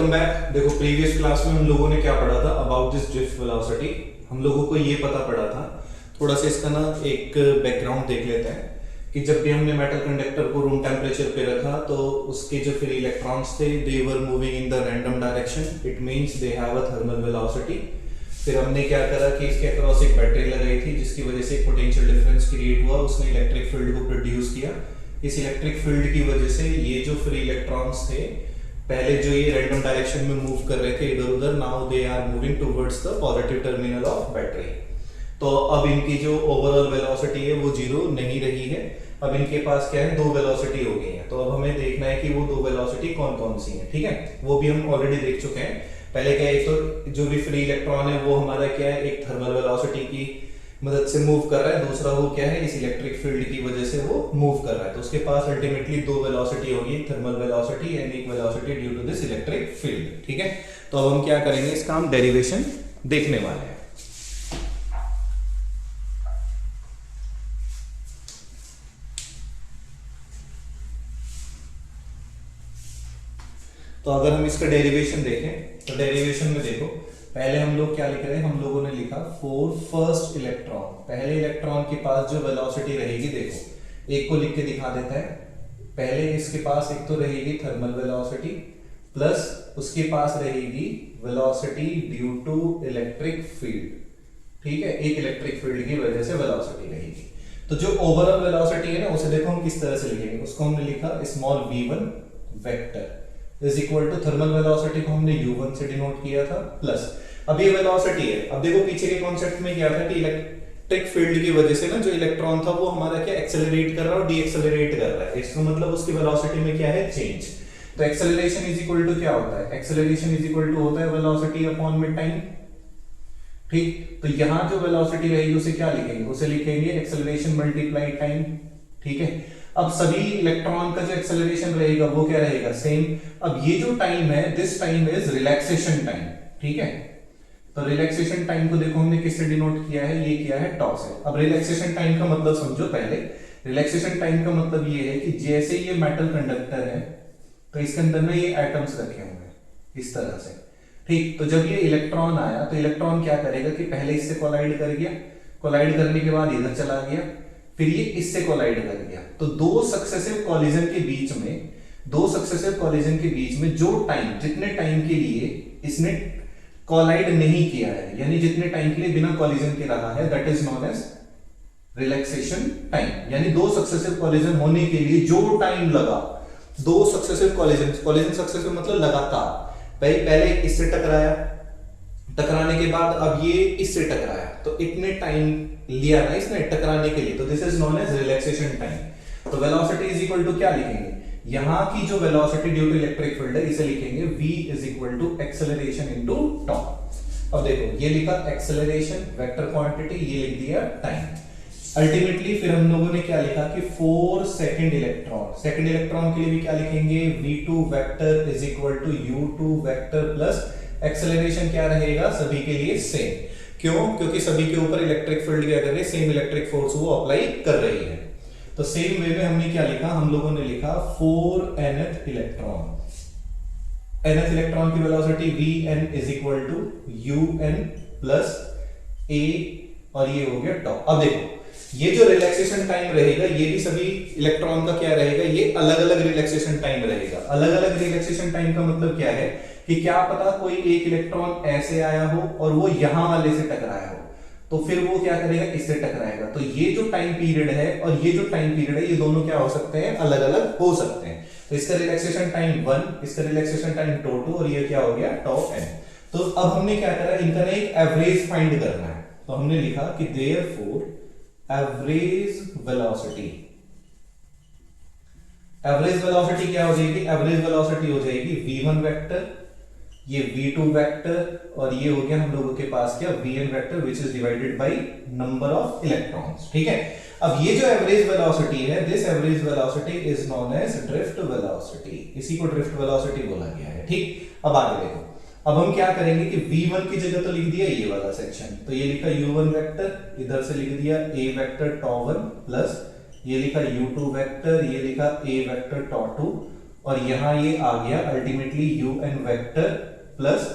Welcome back. देखो previous class में हम लोगों ने क्या पढ़ा था अबाउट दिस ड्रिफ्ट वेलोसिटी। हम लोगों को ये पता पड़ा था, थोड़ा सा इसका ना एक बैकग्राउंड देख लेते हैं कि जब भी हमने मेटल कंडक्टर को रूम टेम्परेचर पे रखा तो उसके जो फ्री इलेक्ट्रॉन्स थे they were moving in the random direction, it means they have a thermal velocity. फिर हमने क्या करा कि इसके अक्रॉस एक बैटरी लगाई थी जिसकी वजह से एक पोटेंशियल डिफरेंस क्रिएट हुआ, उसने इलेक्ट्रिक फील्ड को प्रोड्यूस किया। इस इलेक्ट्रिक फील्ड की वजह से ये जो फ्री इलेक्ट्रॉन्स थे पहले जो ये रैंडम डायरेक्शन में मूव कर रहे थे इधर उधर, now they are moving towards the positive terminal of battery. तो अब इनकी जो ओवरऑल वेलोसिटी है वो जीरो नहीं रही है। अब इनके पास क्या है, दो वेलोसिटी हो गई है। तो अब हमें देखना है कि वो दो वेलोसिटी कौन कौन सी है। ठीक है, वो भी हम ऑलरेडी देख चुके हैं। पहले क्या है, एक तो जो भी फ्री इलेक्ट्रॉन है वो हमारा क्या है, एक थर्मल वेलोसिटी की मदद से मूव कर रहा है, दूसरा वो क्या है, इस इलेक्ट्रिक फील्ड की वजह से वो मूव कर रहा है। तो उसके पास अल्टीमेटली दो वेलोसिटी होगी, थर्मल वेलोसिटी एंड एक velocity due to this electric field. ठीक है, तो अब हम क्या करेंगे, इसका हम डेरिवेशन देखने वाले हैं। तो अगर हम इसका डेरिवेशन देखें तो डेरिवेशन में देखो, पहले हम लोग क्या लिख रहे हैं, हम लोगों ने लिखा फॉर फर्स्ट इलेक्ट्रॉन, पहले इलेक्ट्रॉन के पास जो वेलोसिटी रहेगी, देखो एक को लिख के दिखा देता है। पहले इसके पास एक तो रहेगी थर्मल वेलोसिटी प्लस उसके पास रहेगी velocity due to electric field. ठीक है, एक इलेक्ट्रिक फील्ड की वजह से वेलोसिटी रहेगी। तो जो ओवरऑल वेलोसिटी है ना, उसे देखो हम किस तरह से लिखेंगे। उसको हमने लिखा small v1 vector is equal to thermal velocity को हमने u1 से डिनोट किया था प्लस अब ये वेलोसिटी है। अब देखो पीछे के कॉन्सेप्ट में क्या था कि इलेक्ट्रिक फील्ड की वजह से ना जो इलेक्ट्रॉन था वो हमारा क्या एक्सेलरेट कर रहा है और डी एक्सेलरेट कर रहा है। इसका मतलब उसकी वेलोसिटी में क्या है, चेंज। तो एक्सेलरेशन इज इक्वल टू क्या होता है, एक्सेलरेशन इज इक्वल टू होता है वेलोसिटी अपॉन में टाइम। ठीक, तो यहां जो वेलोसिटी रहेगी उसे क्या लिखेंगे, उसे लिखेंगे एक्सेलरेशन मल्टीप्लाई टाइम। ठीक है, अब सभी इलेक्ट्रॉन का जो एक्सेलरेशन रहेगा वो क्या रहेगा, सेम। अब ये जो टाइम है, this time is relaxation time. ठीक है, तो रिलैक्सेशन टाइम को देखो हमने किससे डिनोट किया है, ये किया है टॉ से। अब रिलैक्सेशन टाइम का मतलब समझो। पहले रिलैक्सेशन टाइम का मतलब ये है कि जैसे ये मेटल कंडक्टर है तो इसके अंदर में ये एटम्स रखे होंगे इस तरह से। ठीक, तो जब ये इलेक्ट्रॉन आया तो इलेक्ट्रॉन क्या करेगा कि पहले इससे कोलाइड कर गया, कोलाइड करने के बाद इधर चला गया, फिर ये इससे कोलाइड कर गया। तो दो सक्सेसिव कॉलिजन के बीच में, दो सक्सेसिव कॉलिजन के बीच में जो टाइम, जितने टाइम के लिए इसने कोलाइड नहीं किया है, यानी जितने टाइम के लिए बिना कॉलिजन के रहा है, that is known as relaxation time. यानी दो सक्सेसिव कॉलिजन होने के लिए जो टाइम लगा, दो सक्सेसिव कॉलिजन, कॉलिजन सक्सेसिव मतलब लगातार, पहले इससे टकराया, टकराने के बाद अब ये इससे टकराया, तो इतने टाइम लिया ना इसने टकराने के लिए, तो this is known as relaxation time. तो वेलोसिटी इज इक्वल टू क्या लिखेंगे, यहां की जो velocity due to electric field है इसे लिखेंगे v is equal to acceleration into tau. अब देखो ये लिखा एक्सेलरेशन वेक्टर क्वांटिटी, ये लिख दिया टाइम। अल्टीमेटली फिर हम लोगों ने क्या लिखा कि for second electron, second electron के लिए भी क्या लिखेंगे, v2 vector is equal to u2 vector plus acceleration क्या रहेगा, सभी के लिए सेम। क्यों, क्योंकि सभी के ऊपर इलेक्ट्रिक फील्ड क्या कर रही है, सेम इलेक्ट्रिक फोर्स वो अप्लाई कर रही है। तो सेम वे में हमने क्या लिखा, हम लोगों ने लिखा for nth electron, nth electron की velocity vn is equal to un plus a और ये हो गया टॉ। अब देखो ये जो रिलैक्सेशन टाइम रहेगा ये भी सभी इलेक्ट्रॉन का क्या रहेगा, ये अलग अलग रिलैक्सेशन टाइम रहेगा। अलग अलग रिलैक्सेशन टाइम का मतलब क्या है कि क्या पता कोई एक इलेक्ट्रॉन ऐसे आया हो और वो यहां वाले से टकराया हो, तो फिर वो क्या करेगा, इससे टकराएगा। तो ये जो टाइम पीरियड है और ये जो टाइम पीरियड है, ये दोनों क्या हो सकते हैं, अलग अलग हो सकते हैं। तो इसका रिलैक्सेशन टाइम 1, इसका रिलैक्सेशन टाइम टॉ 2 और ये क्या हो गया टॉ n। तो अब हमने क्या करा, इनका ना एक एवरेज फाइंड करना है। तो हमने लिखा कि therefore average velocity, average velocity क्या हो जाएगी, एवरेज वेलोसिटी हो जाएगी v1 वेक्टर, ये v2 वेक्टर और ये हो गया हम लोगों के पास क्या, vn vector which is divided by number of electrons. ठीक है, अब ये जो एवरेज वेलोसिटी है, this average velocity is known as drift velocity, इसी को ड्रिफ्ट वेलोसिटी बोला गया है। ठीक, अब आगे देखो, अब हम क्या करेंगे कि v1 की जगह तो लिख दिया ये वाला सेक्शन, तो ये लिखा u1 वेक्टर, इधर से लिख दिया a वेक्टर टॉ 1 प्लस ये लिखा u2 वेक्टर, ये लिखा a वेक्टर टॉ 2 और यहां ये आ गया ultimately un vector plus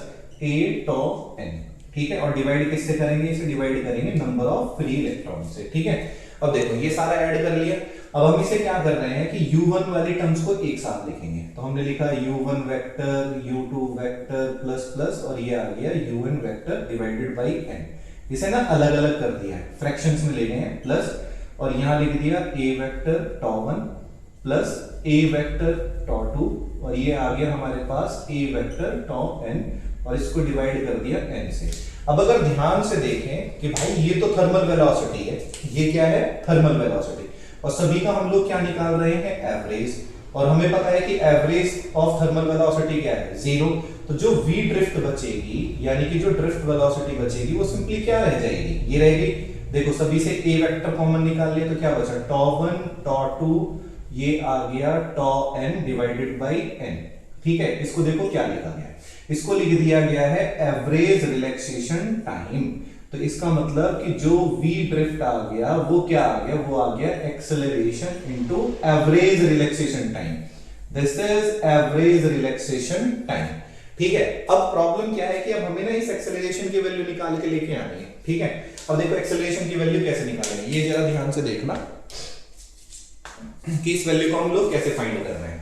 a tau n, ठीक है। और डिवाइड किससे करेंगे, इसे डिवाइड करेंगे नंबर ऑफ फ्री इलेक्ट्रॉन से, ठीक है। अब देखो ये सारा ऐड कर लिया, अब हम इसे क्या कर रहे हैं कि u1 वाली टर्म्स को एक साथ लिखेंगे। तो हमने लिखा u1 vector u2 vector plus plus और ये आ गया un vector divided by n। इसे ना अलग अलग कर दिया है, फ्रैक्शंस में ले गए हैं प्लस, और यहां लिख दिया a vector tau1 plus a vector tau2 और ये आ गया हमारे पास a वेक्टर tau n और इसको डिवाइड कर दिया n से। अब अगर ध्यान से देखें कि भाई ये तो थर्मल वेलोसिटी है, ये क्या है थर्मल वेलोसिटी, और सभी का हम लोग क्या निकाल रहे हैं एवरेज, और हमें पता है कि एवरेज ऑफ थर्मल वेलोसिटी क्या है 0। तो जो v ड्रिफ्ट बचेगी यानी कि जो ड्रिफ्ट वेलोसिटी बचेगी वो सिंपली क्या रह जाएगी, ये रहेगी। देखो सभी से a वेक्टर कॉमन निकाल लिया तो क्या बचा tau1 tau2, ये आ गया tau n divided by n, ठीक है। इसको देखो क्या लिखा गया है, इसको लिख दिया गया है एवरेज रिलैक्सेशन टाइम। तो इसका मतलब कि जो v ड्रिफ्ट आ गया वो क्या आ गया, वो आ गया acceleration into average relaxation time. This is average relaxation time, ठीक है। अब प्रॉब्लम क्या है कि अब हमें ना इस एक्सेलरेशन की वैल्यू निकाल के लेके आनी है, ठीक है। अब देखो एक्सेलरेशन की वैल्यू कैसे निकालेंगे, ये जरा ध्यान से देखना कि इस वैल्यू को हम लोग कैसे फाइंड कर रहे हैं।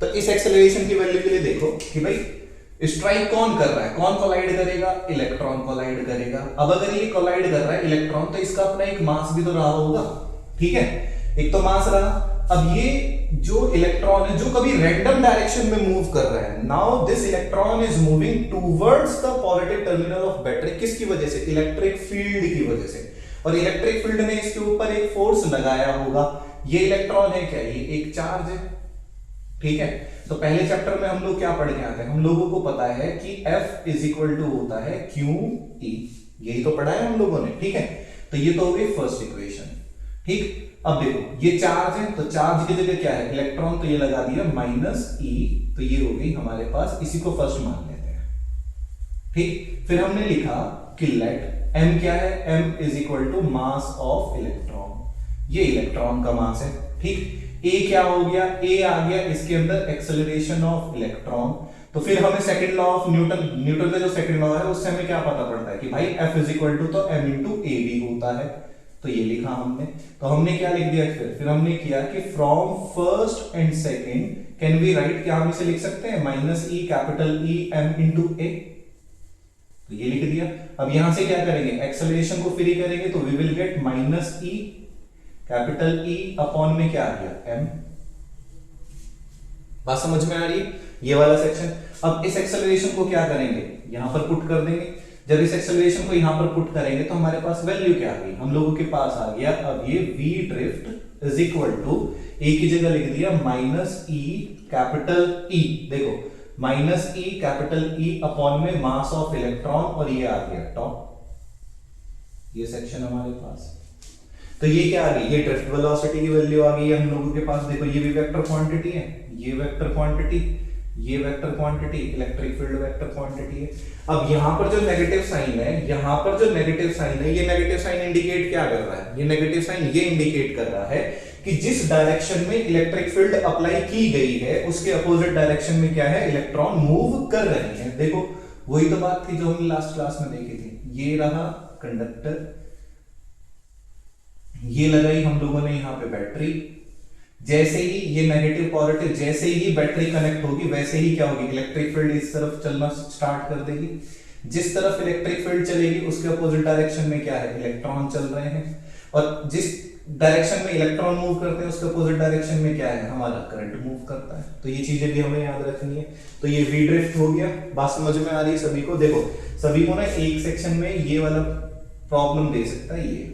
तो इस एक्सेलरेशन की वैल्यू के लिए देखो कि भाई स्ट्राइक कौन कर रहा है, कौन कोलाइड करेगा, इलेक्ट्रॉन कोलाइड करेगा। अब अगर ये कोलाइड कर रहा है इलेक्ट्रॉन तो इसका अपना एक मास भी तो रहा होगा, ठीक है, एक तो मास रहा। अब ये जो इलेक्ट्रॉन है जो कभी रैंडम डायरेक्शन में मूव कर रहा है, now this electron is moving towards the positive terminal of battery, किसकी वजह से, इलेक्ट्रिक फील्ड की वजह से। और इलेक्ट्रिक फील्ड ने इसके ऊपर एक फोर्स लगाया होगा। ये इलेक्ट्रॉन है क्या, ये एक चार्ज है, ठीक है। तो पहले चैप्टर में हम लोग क्या पढ़ के आते हैं, हम लोगों को पता है कि F इज इक्वल टू होता है QE, यही तो पढ़ा है हम लोगों ने, ठीक है। तो ये तो हो गई फर्स्ट इक्वेशन, ठीक। अब देखो ये चार्ज है तो चार्ज की जगह क्या है इलेक्ट्रॉन, तो ये लगा दिया -E, तो ये हो गई हमारे पास, इसी को फर्स्ट मान लेते हैं, ठीक। फिर हमने लिखा कि लेट m क्या है, m is equal to mass of electron, ये इलेक्ट्रॉन का मास है, ठीक। a क्या हो गया, a आ गया इसके अंदर एक्सेलरेशन ऑफ इलेक्ट्रॉन। तो फिर हमें सेकंड लॉ ऑफ न्यूटन का जो सेकंड लॉ है उससे हमें क्या पता पड़ता है कि भाई F इज इक्वल टू तो m इंटू ए भी होता है। तो ये लिखा हमने, तो हमने क्या लिख दिया, फिर हमने किया कि from first and second can we write, क्या हम इसे लिख सकते हैं -E capital E m into a, तो ये लिख दिया। अब यहां से क्या करेंगे, एक्सेलरेशन को फ्री करेंगे तो we will get -E capital E upon में क्या आ गया m। बात समझ में आ रही है, ये वाला सेक्शन। अब इस एक्सेलरेशन को क्या करेंगे, यहां पर पुट कर देंगे। जब इस एक्सेलरेशन को यहां पर पुट करेंगे तो हमारे पास वैल्यू क्या आ गई, हम लोगों के पास आ गया अब ये v drift is equal to a की जगह लिख दिया -E कैपिटल E, देखो -E कैपिटल E अपॉन में मास ऑफ इलेक्ट्रॉन और ये आ गया टॉप, ये सेक्शन हमारे पास। तो ये क्या आ गई, ये ड्रिफ्ट वेलोसिटी की वैल्यू आ गई है हम लोगों के पास। देखो ये भी वेक्टर क्वांटिटी है, ये वेक्टर क्वांटिटी, ये vector quantity, electric field vector quantity है। अब यहां पर जो नेगेटिव साइन है, यहां पर जो नेगेटिव साइन है, ये नेगेटिव साइन इंडिकेट क्या कर रहा है, ये नेगेटिव साइन ये इंडिकेट कर रहा है कि जिस डायरेक्शन में इलेक्ट्रिक फील्ड अप्लाई की गई है उसके अपोजिट डायरेक्शन में क्या है, इलेक्ट्रॉन मूव कर रहे हैं। देखो वही तो बात थी जो हमने लास्ट क्लास में देखी थी, ये रहा कंडक्टर, ये लगाई हम लोगों ने यहां पे बैटरी, जैसे ही ये नेगेटिव पॉजिटिव, जैसे ही बैटरी कनेक्ट होगी वैसे ही क्या होगी, इलेक्ट्रिक फील्ड इस तरफ चलना स्टार्ट कर देगी। जिस तरफ इलेक्ट्रिक फील्ड चलेगी उसके अपोजिट डायरेक्शन में क्या है, इलेक्ट्रॉन चल रहे हैं, और जिस डायरेक्शन में इलेक्ट्रॉन मूव करते हैं उसके अपोजिट डायरेक्शन में क्या है, हमारा करंट मूव करता है। तो ये चीजें भी हमें याद रखनी है। तो ये वी ड्रिफ्ट हो गया, बात समझ में आ रही है सभी को। देखो सभी को ना एक सेक्शन में ये वाला प्रॉब्लम दे सकता है ये,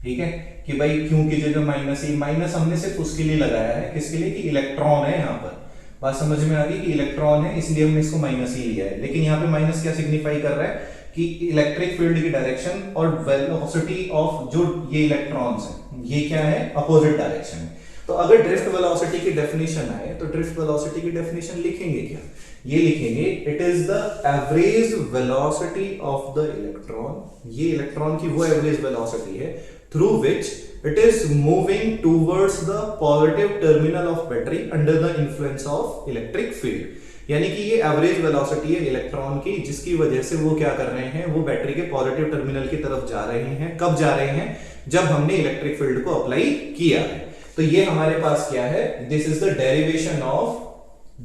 ठीक है, कि भाई क्योंकि जो -E माइनस हमने सिर्फ उसके लिए लगाया है, किसके लिए, कि इलेक्ट्रॉन है यहाँ पर। बात समझ में आ रही कि इलेक्ट्रॉन है इसलिए हमने इसको -E लिया है, लेकिन यहाँ पे माइनस क्या सिग्निफाई कर रहा है कि इलेक्ट्रिक फील्ड की डायरेक्शन और वेलोसिटी ऑफ जो ये इलेक्ट्रॉन्स हैं ये क्या है, अपोजिट डायरेक्शन में। तो अगर ड्रिफ्ट वेलोसिटी की डेफिनेशन आए तो ड्रिफ्ट वेलोसिटी की डेफिनेशन लिखेंगे क्या, ये लिखेंगे it is the average velocity of the electron, ये इलेक्ट्रॉन की वो एवरेज वेलोसिटी है through which it is moving towards the positive terminal of battery under the influence of electric field. यानी कि ये एवरेज वेलोसिटी है इलेक्ट्रॉन की, जिसकी वजह से वो क्या कर रहे हैं, वो बैटरी के पॉजिटिव टर्मिनल की तरफ जा रहे हैं। कब जा रहे हैं? जब हमने इलेक्ट्रिक फील्ड को अप्लाई किया है। तो ये हमारे पास क्या है, this is the derivation of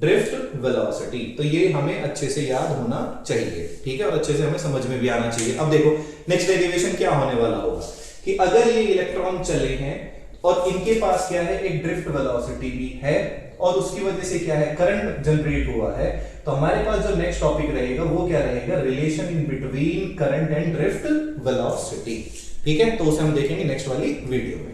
drift velocity. तो ये हमें अच्छे से याद होना चाहिए, ठीक है, और अच्छे से हमें समझ में भी आना चाहिए। अब देखो नेक्स्ट डेरिवेशन क्या होने वाला होगा कि अगर ये इलेक्ट्रॉन चले हैं और इनके पास क्या है, एक ड्रिफ्ट वेलोसिटी भी है और उसकी वजह से क्या है, करंट जनरेट हुआ है, तो हमारे पास जो नेक्स्ट टॉपिक रहेगा वो क्या रहेगा, relation in between current and drift velocity. ठीक है, तो उसे हम देखेंगे नेक्स्ट वाली वीडियो में।